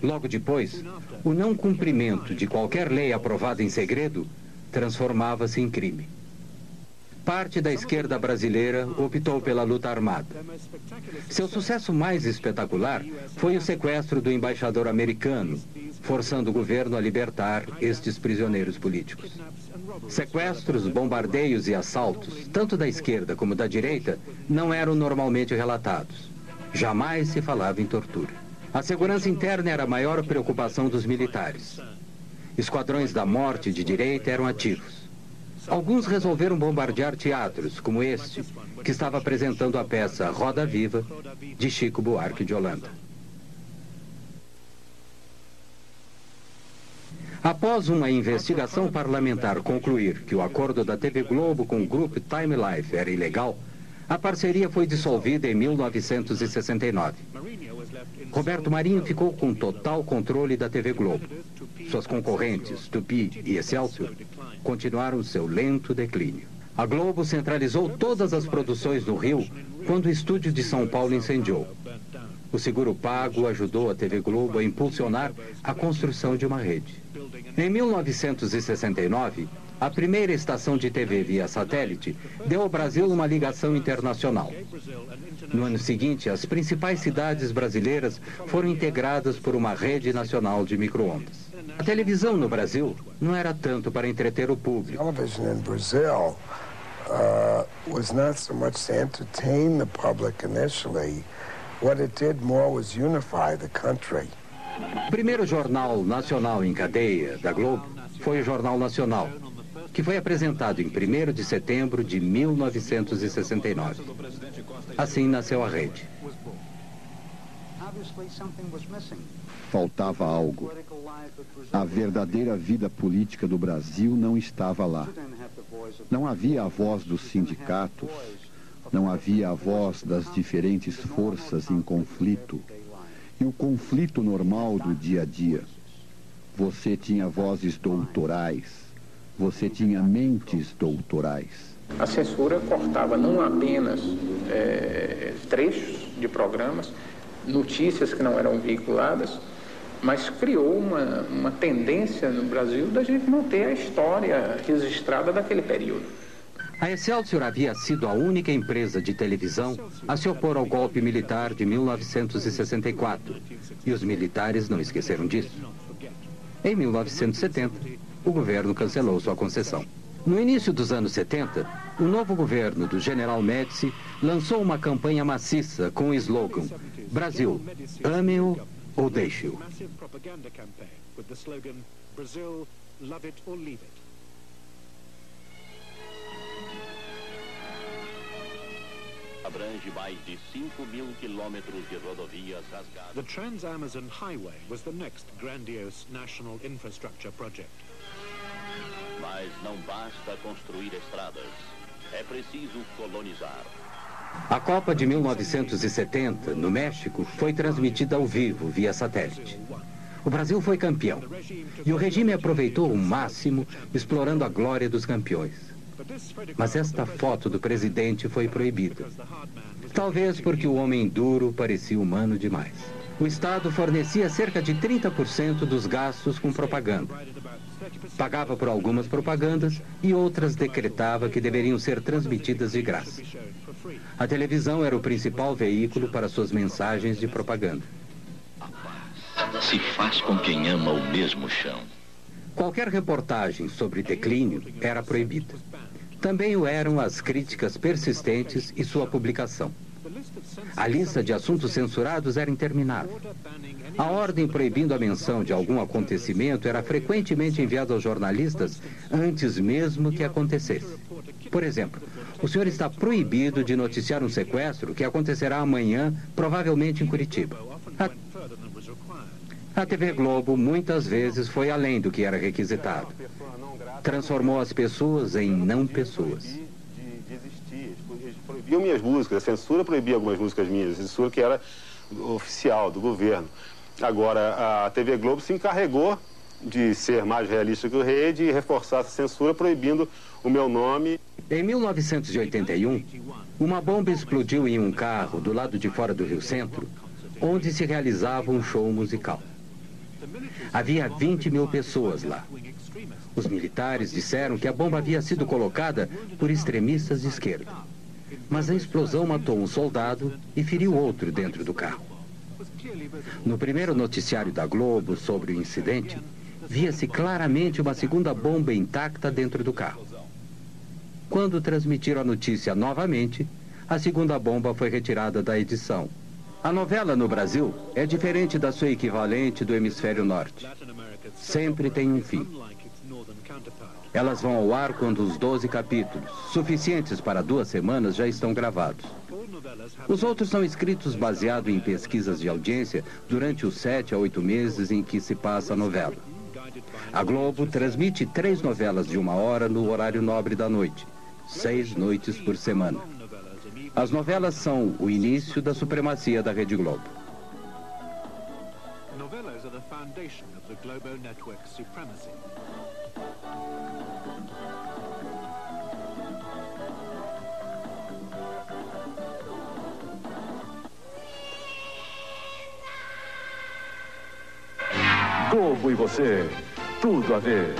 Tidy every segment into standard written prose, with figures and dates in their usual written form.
Logo depois, o não cumprimento de qualquer lei aprovada em segredo transformava-se em crime. Parte da esquerda brasileira optou pela luta armada. Seu sucesso mais espetacular foi o sequestro do embaixador americano, forçando o governo a libertar estes prisioneiros políticos. Sequestros, bombardeios e assaltos, tanto da esquerda como da direita, não eram normalmente relatados. Jamais se falava em tortura. A segurança interna era a maior preocupação dos militares. Esquadrões da morte de direita eram ativos. Alguns resolveram bombardear teatros, como este, que estava apresentando a peça Roda Viva, de Chico Buarque de Holanda. Após uma investigação parlamentar concluir que o acordo da TV Globo com o grupo Time Life era ilegal, a parceria foi dissolvida em 1969. Roberto Marinho ficou com total controle da TV Globo. Suas concorrentes, Tupi e Excelsior, continuaram seu lento declínio. A Globo centralizou todas as produções no Rio quando o estúdio de São Paulo incendiou. O seguro pago ajudou a TV Globo a impulsionar a construção de uma rede. Em 1969, a primeira estação de TV via satélite deu ao Brasil uma ligação internacional. No ano seguinte, as principais cidades brasileiras foram integradas por uma rede nacional de micro-ondas. A televisão no Brasil não era tanto para entreter o público. Television in Brazil was not so much to entertain the public initially. What it did more was unify the country. O primeiro jornal nacional em cadeia da Globo foi o Jornal Nacional, que foi apresentado em 1º de setembro de 1969. Assim nasceu a rede. Faltava algo. A verdadeira vida política do Brasil não estava lá. Não havia a voz dos sindicatos, não havia a voz das diferentes forças em conflito e o conflito normal do dia a dia. Você tinha vozes doutorais, você tinha mentes doutorais. A censura cortava não apenas trechos de programas, notícias que não eram veiculadas, mas criou uma tendência no Brasil da gente não ter a história registrada daquele período. A Excelsior havia sido a única empresa de televisão a se opor ao golpe militar de 1964, e os militares não esqueceram disso. Em 1970, o governo cancelou sua concessão. No início dos anos 70, o novo governo do General Médici lançou uma campanha maciça com o slogan Brasil, ame-o ou deixe-o. Abrange mais de 5.000 quilômetros de rodovias rasgadas. The Trans-Amazon Highway was the next grandiose national infrastructure project. Mas não basta construir estradas, é preciso colonizar. A Copa de 1970, no México, foi transmitida ao vivo, via satélite. O Brasil foi campeão, e o regime aproveitou o máximo, explorando a glória dos campeões. Mas esta foto do presidente foi proibida. Talvez porque o homem duro parecia humano demais. O Estado fornecia cerca de 30% dos gastos com propaganda. Pagava por algumas propagandas e outras decretava que deveriam ser transmitidas de graça. A televisão era o principal veículo para suas mensagens de propaganda. A paz se faz com quem ama o mesmo chão. Qualquer reportagem sobre declínio era proibida. Também o eram as críticas persistentes e sua publicação. A lista de assuntos censurados era interminável. A ordem proibindo a menção de algum acontecimento era frequentemente enviada aos jornalistas antes mesmo que acontecesse. Por exemplo, o senhor está proibido de noticiar um sequestro que acontecerá amanhã, provavelmente em Curitiba. A TV Globo muitas vezes foi além do que era requisitado. Transformou as pessoas em não pessoas. Eles proibiam minhas músicas, a censura proibia algumas músicas minhas, a censura que era oficial, do governo. Agora, a TV Globo se encarregou de ser mais realista que o rei, de reforçar essa censura, proibindo o meu nome. Em 1981, uma bomba explodiu em um carro do lado de fora do Rio Centro, onde se realizava um show musical. Havia 20 mil pessoas lá. Os militares disseram que a bomba havia sido colocada por extremistas de esquerda. Mas a explosão matou um soldado e feriu outro dentro do carro. No primeiro noticiário da Globo sobre o incidente, via-se claramente uma segunda bomba intacta dentro do carro. Quando transmitiram a notícia novamente, a segunda bomba foi retirada da edição. A novela no Brasil é diferente da sua equivalente do hemisfério norte. Sempre tem um fim. Elas vão ao ar quando os 12 capítulos, suficientes para 2 semanas, já estão gravados. Os outros são escritos baseado em pesquisas de audiência durante os 7 a 8 meses em que se passa a novela. A Globo transmite 3 novelas de 1 hora no horário nobre da noite, 6 noites por semana. As novelas são o início da supremacia da Rede Globo. Novelas are the foundation of the Globo network's supremacy. Globo e você, tudo a ver.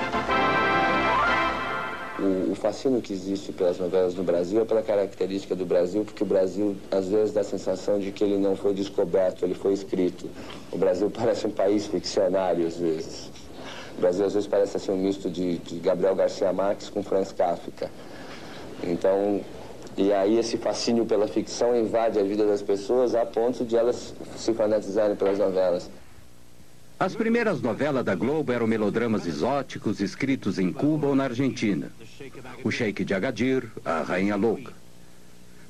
O fascínio que existe pelas novelas no Brasil é pela característica do Brasil, porque o Brasil, às vezes, dá a sensação de que ele não foi descoberto, ele foi escrito. O Brasil parece um país ficcionário, às vezes. O Brasil, às vezes, parece assim, um misto de Gabriel Garcia Marques com Franz Kafka. Então, e aí esse fascínio pela ficção invade a vida das pessoas a ponto de elas se fanatizarem pelas novelas. As primeiras novelas da Globo eram melodramas exóticos escritos em Cuba ou na Argentina. O Sheik de Agadir, a Rainha Louca.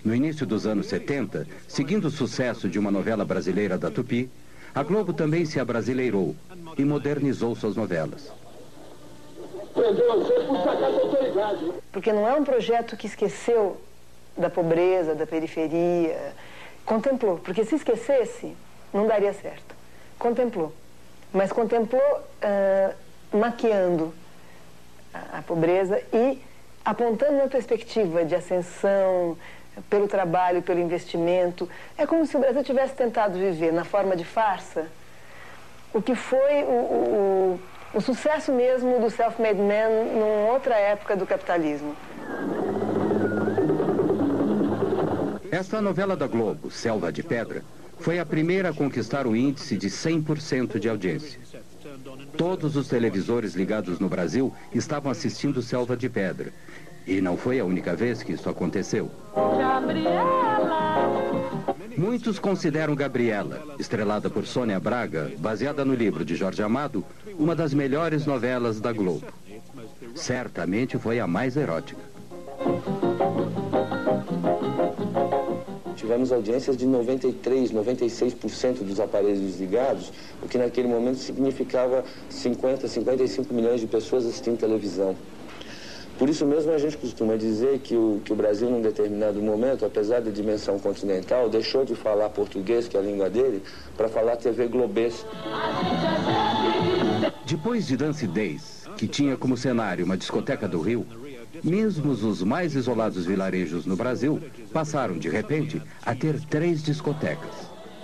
No início dos anos 70, seguindo o sucesso de uma novela brasileira da Tupi, a Globo também se abrasileirou e modernizou suas novelas. Porque não é um projeto que esqueceu da pobreza, da periferia. Contemplou, porque se esquecesse, não daria certo. Contemplou. Mas contemplou maquiando a pobreza e apontando uma perspectiva de ascensão pelo trabalho, pelo investimento. É como se o Brasil tivesse tentado viver na forma de farsa o que foi o sucesso mesmo do self-made man numa outra época do capitalismo. Esta novela da Globo, Selva de Pedra, foi a primeira a conquistar o índice de 100% de audiência. Todos os televisores ligados no Brasil estavam assistindo Selva de Pedra. E não foi a única vez que isso aconteceu. Muitos consideram Gabriela, estrelada por Sônia Braga, baseada no livro de Jorge Amado, uma das melhores novelas da Globo. Certamente foi a mais erótica. Tivemos audiências de 93%, 96% dos aparelhos desligados, o que naquele momento significava 50, 55 milhões de pessoas assistindo televisão. Por isso mesmo a gente costuma dizer que o Brasil, num determinado momento, apesar da dimensão continental, deixou de falar português, que é a língua dele, para falar TV globês. Depois de Dance Days, que tinha como cenário uma discoteca do Rio, mesmo os mais isolados vilarejos no Brasil passaram, de repente, a ter 3 discotecas.